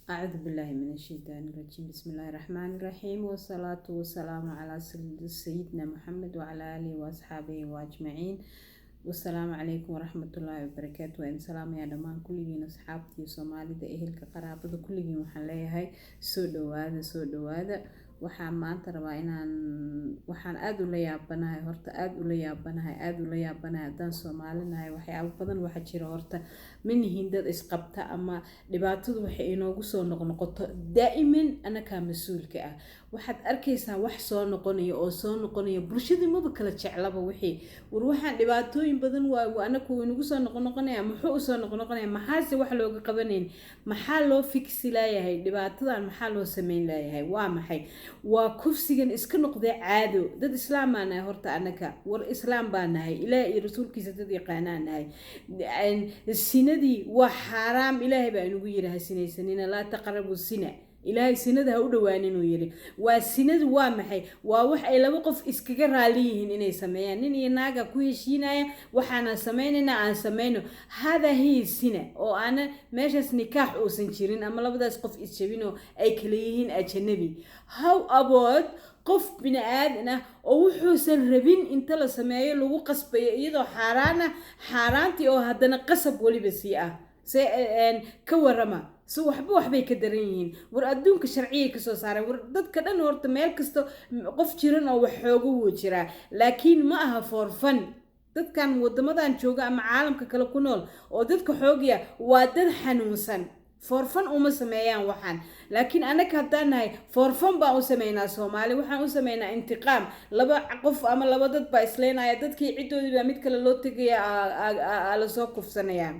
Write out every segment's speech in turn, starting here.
أعوذ بالله من الشيطان الرجيم بسم الله الرحمن الرحيم والصلاة والسلام على سيدنا محمد وعلى آله وأصحابه وأجمعين والسلام عليكم ورحمة الله وبركاته وإن سلام يا دمان كلين أصحابتي وصومالي دا إهلك قرابة كلين وحلية هاي سودو هذا waxaan maanta rabaa waxaan aad u la yaabanahay haddaan Soomaalinahay waxyaabo badan waxa jira horta minhiin dad isqabta ama dhibaatadu waxay inoogu soo noqnoqoto daa'iman anaka mas'uulka ah waxaad arkaysaa wax soo noqonaya bulshada maba kala jeclaba waxaan dhibaatooyin badan waa anaku inagu soo noqnoqonaya muxuu u soo noqnoqonaya maxaase wax looga qabaneen maxaa loo fiksi laayahay dhibaatadan maxaa loo sameyn laayahay waa maxay waa kufsigan iska noqday caado dad islaam baan nahay horta anaka war islaam baan nahay ilaahay iyo rasuulkiisa dad yaqaanaan nahay sinadii waa xaraam ilaahay baa inagu yiraahdo sinaysanina la taqrabu sina ilaahay sinada ha u dhawaanin uu yiri waa sinadu waa maxay waa wax ay laba qof iskaga raali yihiin inay sameeyaan nin iyo naaga ku heshiinaya waxaana sameynayna aan sameyno hada hi sina oo ana meeshas nikaax uusan jirin ama labadaas qof isjabin oo ay kala yihiin ajnabi how about qof bini'aadan ah oo wuxuusan rabin inta la sameeyo lagu qasbayo iyadoo xaaraantii oo haddana qasab waliba sii ah ka warama so waxbay ka daran yihiin war adduunka sharciga ka soo saaray war dadka dhan horta meel kasto qof jiran oo wax xoogo wuu jiraa laakiin ma aha forfan dadkan wadamadan jooga ama caalamka kale ku nool oo dadka xoogiya waa dad xanuunsan forfan uma sameeyaan waxaan laakiin anaka haddaan nahay forfan baan u sameynaa Soomaali waxaan u sameynaa intiqaam laba qof ama laba dad baa isleenaya dadkii cidoodii baa mid kale loo tagaya la soo kufsanayaan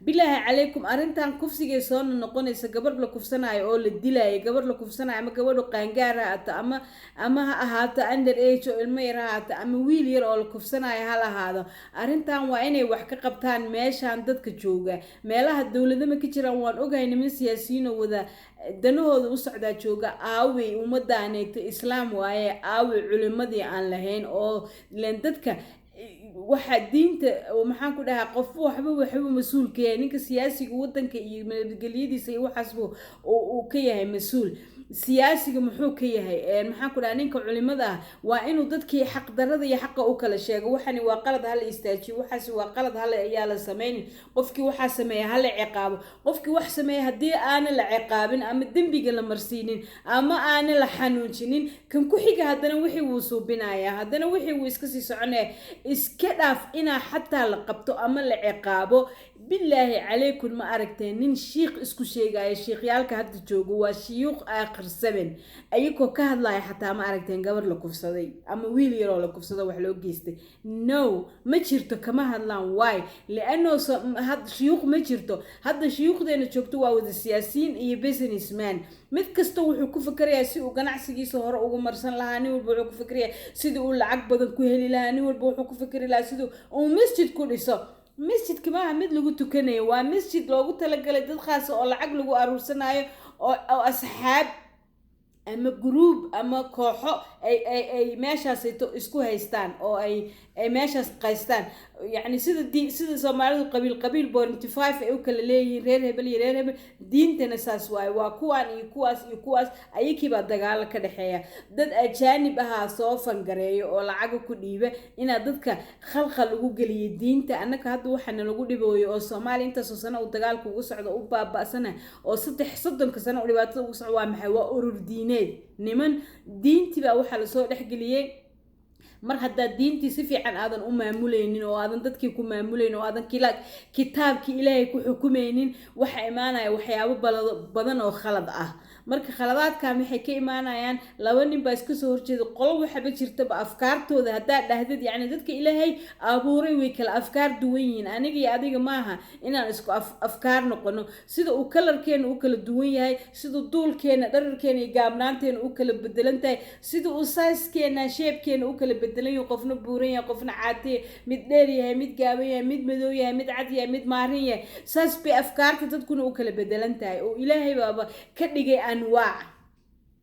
bilaahi calaykum arintan kufsiga soo noqonaysa gabadh la kufsanayo oo la dilaayo gabadh la kufsanayo ama gabadh qaangaar ah ama ha ahaato under age oo ilmo yar ah ama wiil yar oo la kufsanayo hal ahaado arintan waa inay wax ka qabtaan meeshan dadka jooga meelaha dawladda ka jiraan waan ogahay niman siyaasiyiin oo wada danahooda u socdaa jooga aaway ummadaaneeto islaam waaye aaway culimadii aan lahayn oo leen dadka waxa diinta maxaan ku dhahaa qof waxba mas'uul ka yahay ninka siyaasiga wadanka iyo nabadgelyadiisa iyo waxaasbu uu ka yahay mas'uul siyaasiga muxuu ka yahay maxaan ku dhahaa ninka culimada ah waa inuu dadkii xaq darada iyo xaqa u kala sheego waxani waa qalad hal istaajiyo waxaas waa qalad hal ayaa la sameeyay qofkii waxa sameeyay hal ciqaabo qofkii wax sameeyay hadii aan la ciqaabin ama dambiga la marsiinin ama aan la xanuunjinin kan ku xiga hadana wixii uu suubinaya hadana wixii uu iska sii soconay iska dhaaf ina xataa la qabto ama la ciqaabo بالله عليكم ما أركتين نين شيخ اسكو شيء شيخيالك هاد جوجو وشيوخ آخر سبن أيكو كهد لاي حتى ما أركتين قبر لكوف صدي أما ويلي يرو لكوف صدي وحلو جيستي ما جرتو كما هاد لان واي لأنه هاد شيوخ ما جرتو هاد شيوخ دين تشوكتو واود السياسيين إيه بيزنس مان متكستو وحكو فكريا سي وقناعسيجي سهر ugu marsan lahaani walba wuxuu ku fikriyaa sidii uu lacag badan ku heli lahaani walba wuxuu ku fikri lahaa sidii uu masjid ku dhiso مسجد كمان مد لو تكني ومسجد لو قلت لك دad khaas oo lacag lagu aruursanayo oo asxaab ama group ama kooxo ay meeshaas isku haystaan oo ay meeshaas qaystaan يعني sida Soomaalidu qabiil 45 ay u kala leeyihiin reer hebel diintana saas waa kuwan iyo kuwaas ayakiiba dagaal ka dhaxeeya dad ajaanib ah soo fangareeyo oo lacag ku dhiiba ina dadka khalkhal ugu galiyo diinta anaka hadda waxana lagu dhibooyo oo Soomaali inta soo sano u dagaalku ugu socdo u baaba'sana oo 30 sano u dhibaato ugu socdo waa maxay waa urur diineed niman diintiba waxa la soo dhaxgeliyay mar hadda diintii si fiican aadan u maamulaynin oo aadan dadkii ku maamulaynin oo aadan kitaabkii Ilaahay ku xukumaynin waxa imaanaya waxyaabo badan oo khalad ah marka khaladaadka maxay ka imaanayaan laba nin baa iska soo horjeeda qolob waxba jirtaba afkaartooda hadaa dhahdid yani dadka Ilaahay abuuray way kala afkaar duwan yihiin aniga iyo adiga maaha inaan isku afkaar noqono sida uu kalarkeena u kala duwan yahay sida duulkeena dhararkeena iyo gaabnaanteena u kala bedelantahay sida uu size-keena shape-keena u kala bedelan yahay qofna buuran yahay qofna caadi mid dheer yahay mid gaaban yahay mid madow yahay mid cad yahay mid maarin yahay saas bay afkaarta dadkuna u kala bedelantahay oo Ilaahay baaba ka dhigay anwaac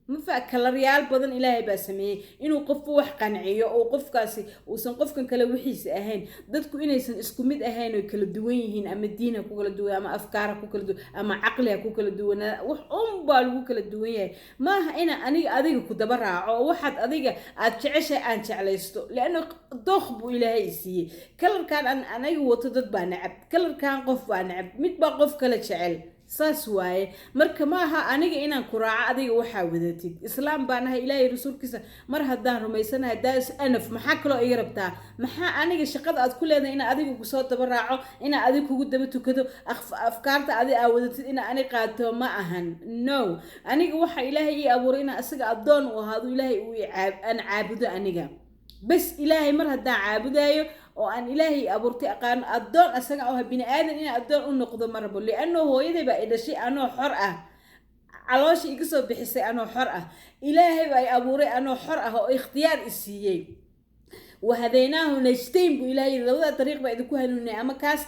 ما كلريال بدن إلهي بسميه إنه قف وح قنعيه أو قف كاسي وسن كان كلا وحيس أهين ضدكوا إنه يسن إسكوميد أهين وكل دوينهن أما الدين كوكل دوي أما أفكارك كوكل دوي أما عقلها كوكل دوي وح بال كوكل دوي ما هنا أنا أديك كنت برا واحد أديك أتعيش أنت على يستو لأنه ضخب إلهي سي كلر كان أنا يوتضد بنعب كلر كان قف بنعب مت بقف كلا شعل saas waaye marka ma aha aniga inaan ku raaco adiga waxa wadatid islaam baan ahay ilaahay rasuulkiisa mar haddaan rumaysanahay daas anaf maxaa kale iga rabtaa maxaa aniga shaqada aad ku leedahay in adiga ku soo daba raaco in adiga kugu daba tukado afkaarta adiga aad wadatid in ani qaato ma ahan no aniga waxa ilaahay ii abuuray in asaga adoon u ahaado ilaahay uu aan caabudo aniga bas ilaahay mar haddaan caabudayo oo aan ilaahay abuurtay aqaan adoon asaga oo bini aadan in adoon u noqdo marabo li'anno hooyaday baa idhashay anoo xor ah caloosh iga soo bixisay anoo xor ah ilaahay baa abuuray anoo xor ah oo ikhtiyaar isiiyay وهذيناه نجتين بإلهي لوذا طريق بعد كوهنوني أما كاس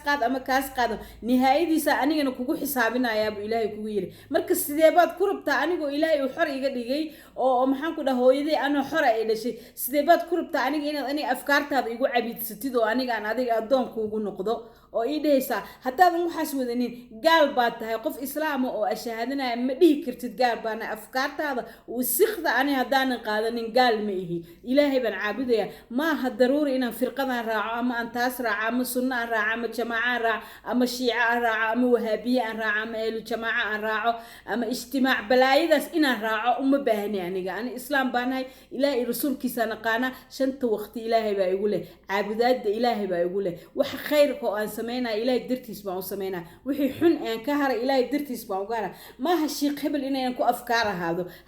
قاد نهاية سا أني أنا كوجو حسابنا يا أبو إلهي كويري مركز سديبات كربتا أني جو إلهي وحر يجي أو محن كده هو يدي أنا حر إلى شيء سديبات كربتا أني أفكار تاب يجو عبيد ستيدو أني أنا هذا أدون كوجو نقضه أو إيده سا حتى هذا مو حسود إني قال بات هيقف إسلام أو أشهدنا مدي كرتد قال بنا أفكار هذا والسخذ أني هدانا قادني قال ميه إلهي بن عابده ما ضروري إن فرقنا راعى أما أن تسرع أما سنة راعى أما جماعة راعى أما شيعة راعى أما وهابية راعى أما الجماعة راعى أما اجتماع بلايدس إن راعى أم بهني يعني إسلام بانهاي إلهي رسول كيسان قانا شنت وقت إلهي بيقوله عبادات إلهي بيقوله وح خيرك وأن سمينا إلهي درت يسمعوا سمينا وحي حن أن كهر إلهي درت يسمعوا قانا ما هالشيء قبل إن ينكو أفكار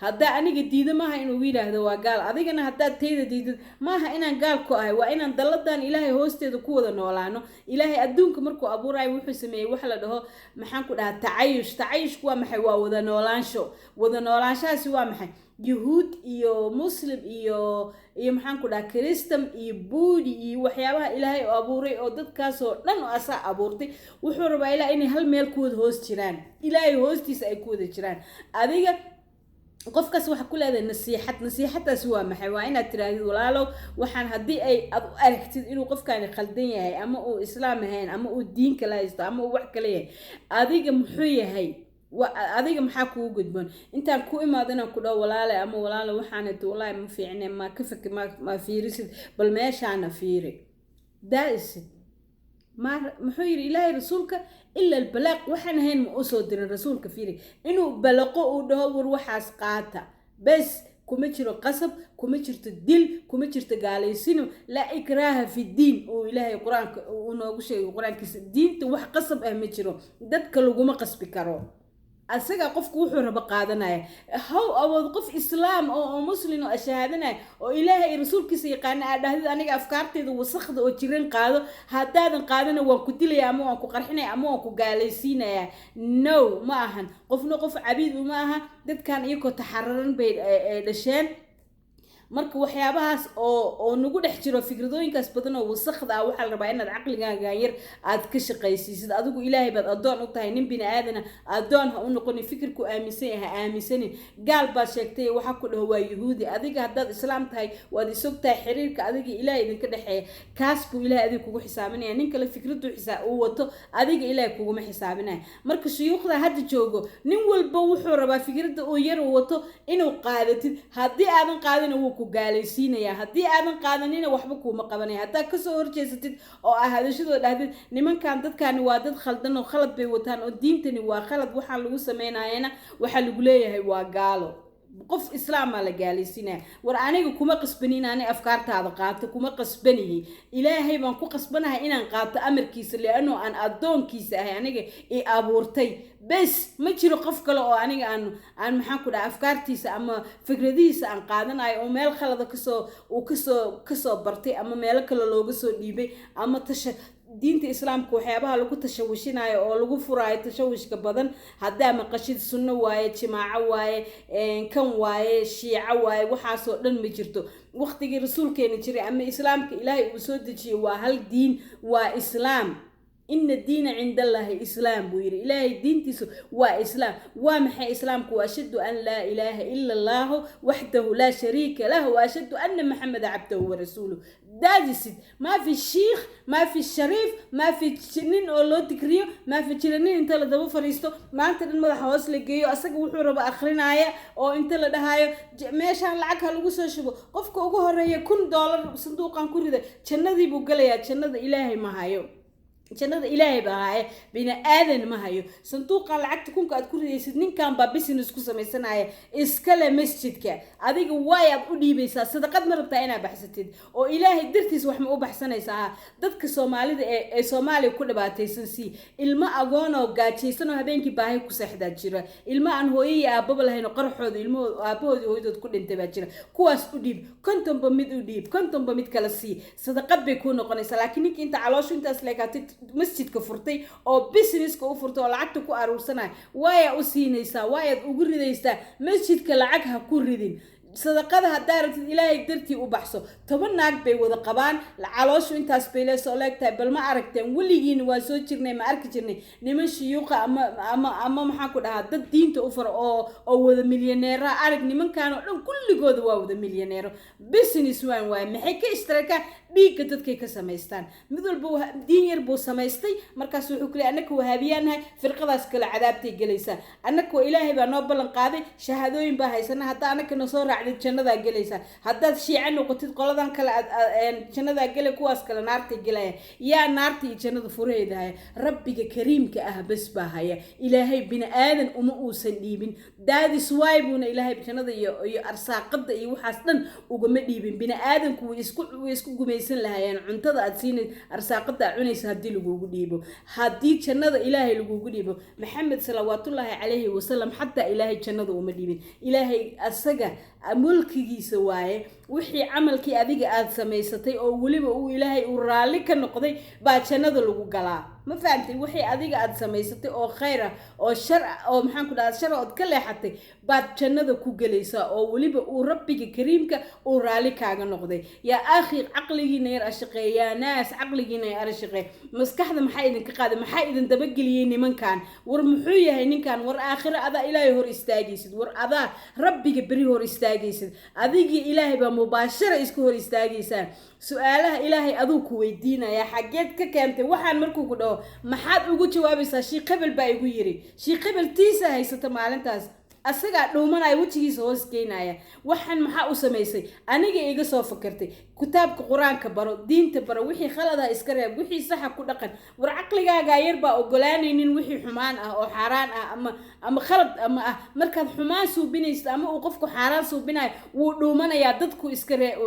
هذا أنا جديدة ما هي إنه ويله هذا وقال أذيك أنا هذا تيجي جديد ما هي إن قال waa inaan daladan ilaahay hoosteeda ku wada noolaano ilaahay adduunka markuu abuuray wuxuu sameeyay wax la dhaho maxaan ku dhahaa tacayush waa maxay waa wada noolaanshaasi waa maxay yuhuud iyo muslim iyo maxaan ku dhahaa kristan iyo buudi iyo waxyaabaha ilaahay oo abuuray oo dadkaas oo dhan oo asaa abuurtay wuxuu rabaa ilaahay inay hal meel ku wada hoos jiraan ilaahay hoostiisa ay ku wada jiraan adiga qofkaas waxa ku leedahay nasiixadaas waa maxay waa inaad tiraahdo walaalow waxaan hadii ay ad u aragtid inuu qofkaani khaldan yahay ama uu islaam ahayn ama uu diin kale haysto ama uu wax kale yahay adiga muxuu yahay adiga maxaa kugu gudboon intaan ku imaadana ku dhaw walaale ama walaalo waxaan walaal ma fiicnaa ma ka fakir ma fiirisid bal meeshaana fiiri daa'is ما محير إلهي رسولك إلا البلاغ وحنا هين مقصود الرسول كفيري إنه بلقوا ودهور وحاس قاطع بس كمتشر قصب كمتشر الدين كمتشر تقالي سينو لا إكراه في الدين وإلهي قرآن ونوغشي قرآن كيس الدين توح قصب أهمتشرو دادك لغو قصب كارو asaga qofku wuxuu raba qaadanaya how awood qof islaam oo muslim oo shahaadana oo ilaahay rasuulkiisa yaqaan aadahid aniga afkaarteedu wasaqda oo jirin qaado hadaadan qaadana waan ku dilaya ama waan ku qarxinaya ama waan ku gaalaysiinaya no ma ahan qofna qof cabiid uma aha dadkan iyagoo taxararan bay dhasheen marka waxyaabahaas oo nagu dhex jiro fikradooyinkaas badan oo wasaqda ah waxa la rabaa inaad aqligaaga yar aad ka shaqaysiisid adigu ilaahay baad adoon u tahay nin bini aadana adoon ha u noqon fikirku aaminsanin gaal baad sheegtay waxa ku dhaw waa yahuudi adiga hadaad islaam tahay waad isogtahay xiriirka adiga ilaahay idinka dhaxeeya kaas buu ilaahay adiga kugu xisaabinaya nin kale fikradu uu wato adiga ilaahay kuguma xisaabinaya marka shuyuukhda hadda joogo nin walba wuxuu rabaa fikrada uu yar wato inuu qaadatid hadii aadan qaadin ku gaalaysiinaya hadii aadan qaadanina waxba kuma qabanaya hadaa ka soo horjeesatid oo ahadashadoo dhahdid nimankan dadkani waa dad khaldan oo khalad bay wataan oo diintani waa khalad waxa lagu sameeyayna waxa lagu leeyahay waa gaalo qof islaam la gaalaysiinaya war aniga kuma qasbanin aan afkaartaada qaato kuma qasbanihi ilaahay baan ku qasbanahay inaan qaato amarkiisa leeano aan adoonkiisa ahay aniga ee abuurtay bas ma jiro qof kale oo aniga aan maxaan ku dhahay afkaartiisa ama fikradiisa aan qaadanayo oo meel khalad ka soo bartay ama meel kale looga soo dhiibay ama diinta islaamka waxyaabaha lagu tashawishinayo oo lagu furaayo tashawishka badan hadaa maqashid sunno waaye jamaaco waaye kan waaye shiico waaye waxaas oo dhan ma jirto waqtigii rasuulkeena jiray ama islaamka ilaahay uu soo dejiyay waa hal diin waa islaam إن الدين عند الله إسلام بوير إلهي دين تيسو وإسلام ومحي إسلامك وأشهد أن لا إله إلا الله وحده لا شريك له وأشهد أن محمد عبده ورسوله دادسد ما في الشيخ ما في الشريف ما في تشنين أو لو تكريو ما في تشنين انت لدبو فريستو ما انت المدح وصل جيو أسق وحورة بآخرين آية أو انت لدهايو ماشان لعكها لغوصو شبو قفك أقوه رأي $1 صندوقان كوريدا جنة بوغليا جنة إلهي ما هايو jannada ilaahay baa haye bina aadan ma hayo sanduuqa lacagta kunka aad ku ridaysid ninkan baa business ku samaysanaya iskale masjidka adiga way aad u dhiibaysaa sadaqad ma rabtaa inaad baxsatid oo ilaahay dartiis wax ma u baxsanaysaa dadka Soomaalida ee Soomaaliya ku dhibaataysan si ilma agoon oo gaajaysan oo habeenkii baahi ku seexdaa jira ilma aan hooyay aababa lahayn qarxooda ilmo aabahood hooyadood ku dhintay baa jira kuwaas u dhiib kontonba mid u dhiib kontonba mid kala sii sadaqad bay ku noqonaysaa laakiin ninka inta calooshu intaas leegatay masjidka furtay oo businesska u furtay oo lacagta ku aruursanay way u siinaysaa way ugu ridaysaa masjidka lacag ha ku ridin sadaqada hadaa rabtid ilaahay dartii u baxso 10 naag bay wada qabaan calooshu intaas bay leeso leegtay bal ma aragteen waligiin waa soo jirnay ma arki jirnay niman shiyuuqa ama maxaa ku dhahaa dad diinta u far oo wada milyaneer arag nimankan oo dhan kulligooda waa wada milyaneer business way maxay ka ishtiraakaan dhiigga dadkay ka samaystaan mid walba diin yar buu samaystay markaas wuxuu kale anaka wahaabiyanahay firqadaas kale cadaabtay galaysa anaka ilaahay baa noo ballan qaaday shahaadooyin baa haysana hadaa anaka noo soo jannada galaysa haddaad shiican noqotid qoladan kale jannada galay kuwaas kale naartay galaya yaa naartay jannada fureedahay rabbiga kariimka ah bas baa haya ilaahay bin aadan uma uusan dhiibin daadis waaybuuna ilaahay jannada iyo arsaaqada iyo waxaas dhan ugama dhiibin bin aadanku isku gumaysan lahaayeen cuntada aad siinay arsaaqada cunaysa hadii lagu dhiibo hadii jannada ilaahay lagu dhiibo maxamed sallallahu alayhi wasallam hatta ilaahay jannada uma dhiibin ilaahay asaga mulkigiisa waaye wixii amalkii adiga aad samaysatay oo waliba uu ilaahay u raali ka noqday baa jannada lagu galaa ma fahamtay wixii adiga aad samaysatay oo khayr ah oo shar oo maxaan ku dhahaa shar oo ka leexatay baad jannada ku galaysaa oo waliba uu rabbiga kariimka uu raali kaaga noqday yaa akhi aqligiina yar ashaqeeya naas aqligiina yar ashaqeey maskaxda maxay idin ka qaaday maxay idin daba galiyay nimankan war muxuu yahay ninkan war aakhira ada ilaahay hor istaagaysid war ada rabbiga bari hor istaagaysid adigi ilaahay ba mubaashara isku hor istaagaysaa su'aalaha ilaahay aduu ku weydiinaya xageed ka keentay waxaan markuu ku dhaho maxaad ugu jawaabaysaa shii qabal baa igu yiri shii qabal tiisa haysata maalintaas asaga dhuumanay wajigiisa hoos keenaya waxaan maxaa u sameysay aniga iga soo fakartay kitaabka quraanka baro diinta baro wixii khalad ah iska reeb wixii sax ku dhaqan war aqligaaga yar baa ogolaanaynin wixii xumaan ah oo xaraan ah ama khalad ama markaad xumaan suubinaysid ama uu qofku xaraan suubinayo wuu dhuumanaya dadku iska reeb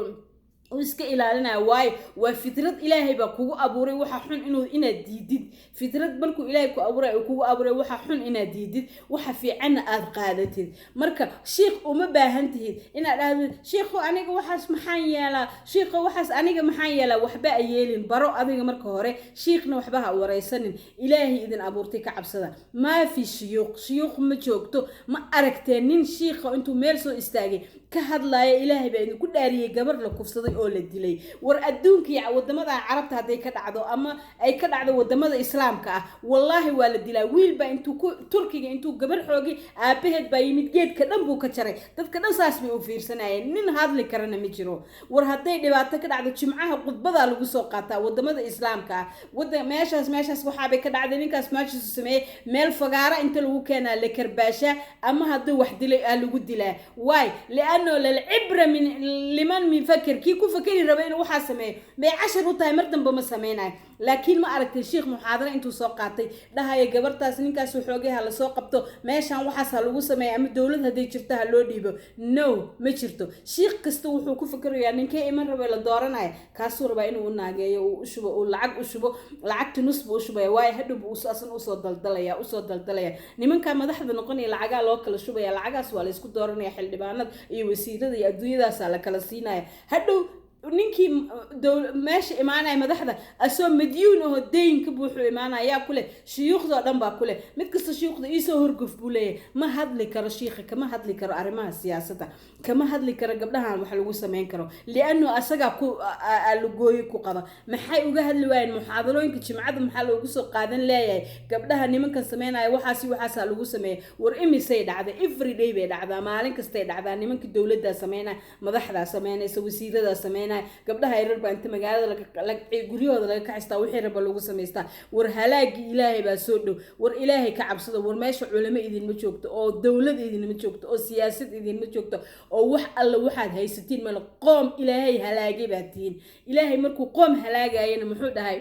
iska ilaalina waay waa fitrad ilaahay ba kugu abuuray waxa xun inaad diidid fitrad markuu ilaahay ku abuuray oo kugu abuuray waxa xun inaad diidid waxa fiican aad qaadatid marka sheekh uma baahantid inaad dhahdo sheekhu aniga waxaas maxaan yeelaa sheekhu waxaas aniga maxaan yeelaa waxba ayeelin baro adiga marka hore sheekhna waxba ha wareysanin ilaahay idin abuurtay ka cabsada ma fi shuyuukh ma joogto ma aragteen nin sheekh intuu meel soo istaagay ka hadlaaya ilaahay baa idin ku dhaariyay gabar la kufsaday oo la dilay war adduunka iyo wadamada carabta haday ka dhacdo ama ay ka dhacdo wadamada islaamka ah wallahi waa la dilaa wiil baa intuu turkiga intuu gabar xoogi aabaheed baa yimid geedka dhan buu ka jaray dadka dhan saas bay u fiirsanayeen nin hadli karana ma jiro war haday dhibaato ka dhacdo jimcaha qudbada lagu soo qaataa wadamada islaamka ah meeshaas waxa bay ka dhacday ninkaas maashiisu sameeyay meel fagaara inta lagu keenaa la karbaasha ama haduu wax dilay lagu dilaa waay لأنه للعبرة لمن يفكر كي فكر ربنا وحا سميه بي 10 وتاي مردن بما سميناي لكن ما أردت الشيخ محاضرة انتو سو قاطي لها يا جبرتاس نينكاس وخوغيها لا سو قبطو ميشان waxaas lagu sameeyay ama dawlad haday jirtaa loo dhiibo no ma jirto sheekh kasto wuxuu ku fikirayaa ninkay iman rabo la dooranay kaasoo raba inuu naageeyo uu shubo uu lacag u shubo lacagta nus buu shubay way hadhow uu asan u soo daldalaya nimanka madaxda noqonay lacaga loo kala shubaya lacagaas waa la isku dooranaya xildhibaanada iyo wasiirada iyo adduunyadaas la kala siinaya hadhow ninkii meesha imaanaya madaxda asoo madyuun oo deynka buuxu imaanaya kule shuyuukhda dhan baa kule mid kasta shuyuukhda isoo horgof buu leeyahay ma hadli karo shiikha kama hadli karo arrimaha siyaasadda kama hadli karo gabdhahan wax lagu sameyn karo li'anno asaga ku alugooyo ku qaba maxay uga hadli waayeen muxaadarooyinka jimcada maxaa loogu soo qaadan leeyahay gabdhaha nimankan sameynaya waxaas lagu sameeyay war imisay dhacday every day bay dhacdaa maalin kastay dhacdaa nimanka dawladda sameynaya madaxda sameynaysa wasiirada sameynaya gabdhaha yaryar baa inta magaalada guryahooda laga kaxistaa wixii raba lagu samaystaa war halaagi ilaahay baa soo dhow war ilaahay ka cabsada war meesha culimo idinma joogto oo dawlad idinma joogto oo siyaasad idinma joogto oo wax alla waxaad haysatiin mal qoom ilaahay halaagay baa tihiin ilaahay markuu qoom halaagayana muxuu dhahay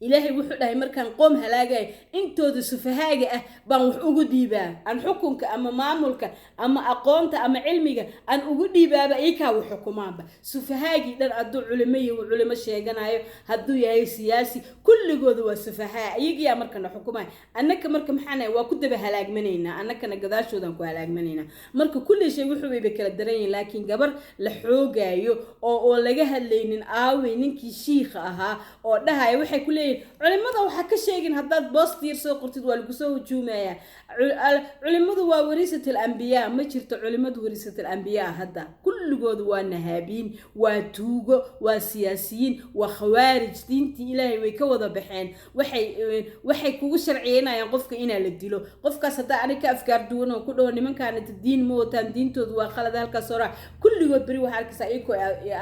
ilaahay wuxuu dhahay markaan qoom halaagay intooda sufahaaga ah baan wax ugu dhiibaa aan xukunka ama maamulka ama aqoonta ama cilmiga aan ugu dhiibaaba iyakaa wax xukumaanba sufahaagii dhan hadduu culimo sheeganayo hadduu yahay siyaasi kulligooda waa sufahaa iyagiyaa markana xukumaya annaka marka maxaana waa ku daba halaagmanaynaa annakana gadaashoodan ku halaagmanaynaa marka kulli shay wuxuu bay kala daran yihiin laakiin gabar la xoogaayo oo laga hadlaynin aaway ninkii shiikha ahaa oo dhahaya waxay ku leeyihiin culimada waxa ka sheegin haddaad boostiir soo qortid waa lagu soo hujuumaya culimadu waa warisatul anbiyaa ma jirto culimadu warisatul anbiyaa hadda kulligoodu waa nahaabiin waa tuugo waa siyaasiyiin waa khawaarij diintii ilaahay way ka wada baxeen waxay kugu sharciyeynayaan qofka inaa la dilo qofkaas haddaa aniga ka afkaar duwan oo ku dhaho nimankaana diin ma wataan diintoodu waa khalad halkaas hore kulligood beri waxa arkaysaa iyagoo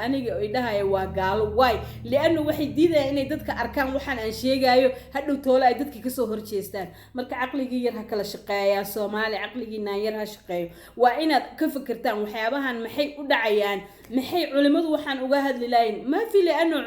aniga ay dhahaya waa gaalo waay li'anno waxay diidayaan inay dadka arkaan waxaan aan sheegayo hadhow toole ay dadka kasoo horjeestaan marka caqligii yar ha kala shaqeeyaa Soomaali caqligiina yar ha shaqeeyo waa inaad ka fikirtaan waxyaabahan maxay u dhacayaan maxay culimadu waxaan uga hadli lahayn ma fi li'anno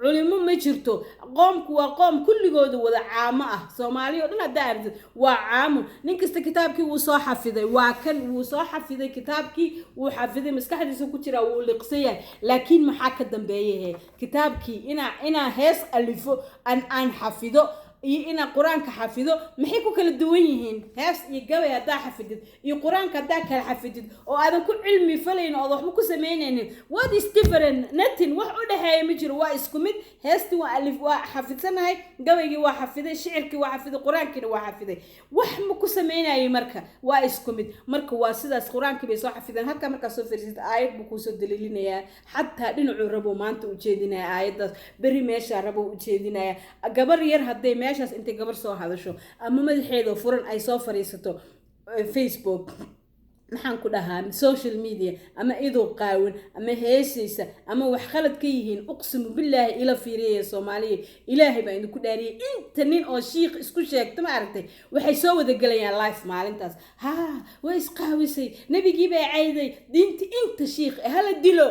culimo ma jirto qoomku waa qoom kulligooda wada caamo ah Soomaali oo dhan hadda aragtid waa caamo nin kasta kitaabkii uu soo xafiday waa kan uu soo xafiday kitaabkii uu xafiday maskaxdiisa ku jira uu liqsayay laakiin maxaa ka dambeeyay kitaabkii ina hees alifo aan xafido iyo ina quraanka xafido maxay ku kala duwan yihiin hees iyo gabay hadaa xafidid iyo quraanka hadaa kala xafidid oo aadan ku cilmi falayn oo waxba ku sameynaynin what is different nothing wax u dhaxeeyo ma jiro waa isku mid heesti waa alif waa xafidsanahay gabaygii waa xafiday shicirkii waa xafiday quraankiina waa xafiday wax ma ku sameynayay marka waa isku mid marka waa sidaas quraankii bay soo xafideen halka marka soo fiirsid aayad buu ku soo daliilinaya hatta dhinacu rabo maanta u jeedinaya aayadaas bari meesha rabo u jeedinaya gabar yar haday meeshaas intay gabar soo hadasho ama madaxeeda furan ay soo fariisato Facebook maxaan ku dhahaa social media ama idoo qaawan ama heesaysa ama wax khalad ka yihiin uqsimu billahi ila fiiriye Soomaaliya ilaahay baa idinku dhaariyay inta nin oo shiikh isku sheegto ma aragtay waxay soo wada galayaan live maalintaas way isqaawisay nabigii bay cayday diinta inta shiikh hala dilo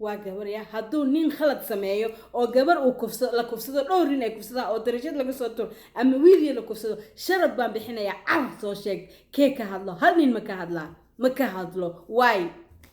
waa gabar ya hadduu nin khalad sameeyo oo gabar uu la kufsado dhowr nin ay kufsadaan oo darajad laga soo turo ama wiil la kufsado sharad baan bixinaya carab soo sheeg kee ka hadlo hal nin ma ka hadlo why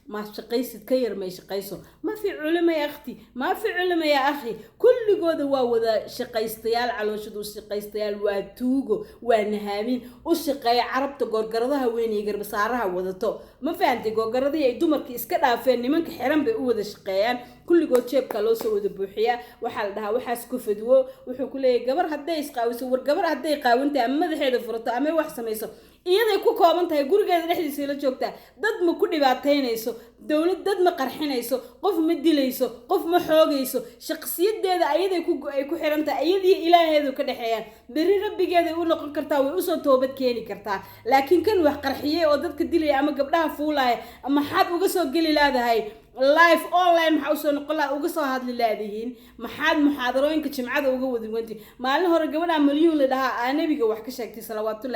ما شقيست كير ما يشقيسو ما في علماء يا أختي ما في علماء يا أخي كل جود وذا شقيستيال على شدو شقيستيال واتوجو ونهامين وشقي عرب تقول قرضها وين يقرب صارها وذا ما فهمتي قول قرضها يدمر كيس كذا فين منك حرام بقوة الشقيان كل جود شيب كلوسو وذا بوحية وحال ده وحاس كفدو وحكوا لي جبر هدا يسقاوس ورجبر هدا يقاونت أما ذا حيد فرطة أما واحد سميسو iyada ku kooban tahay gurigeeda dhexdiisa la joogta dad ma ku dhibaateynayso dawlad dad ma qarxinayso qof ma dilayso qof ma xoogayso shakhsiyadeeda ayada ay ku xiran tahay ayadii ilaaheedu ka dhaxeeyaan bari rabbigeeda u noqon kartaa way u soo toobad keeni kartaa laakiin kan wax qarxiyay oo dadka dilay ama gabdhaha fuulay ama xad uga soo gali laadahay live online maxaa u soo noqon la uga soo hadli laadihiin maxaad muxaadarooyinka jimcada uga wadi wanti maalin hore gabadha milyuun la dhahaa nabiga wax ka sheegtay salawaatu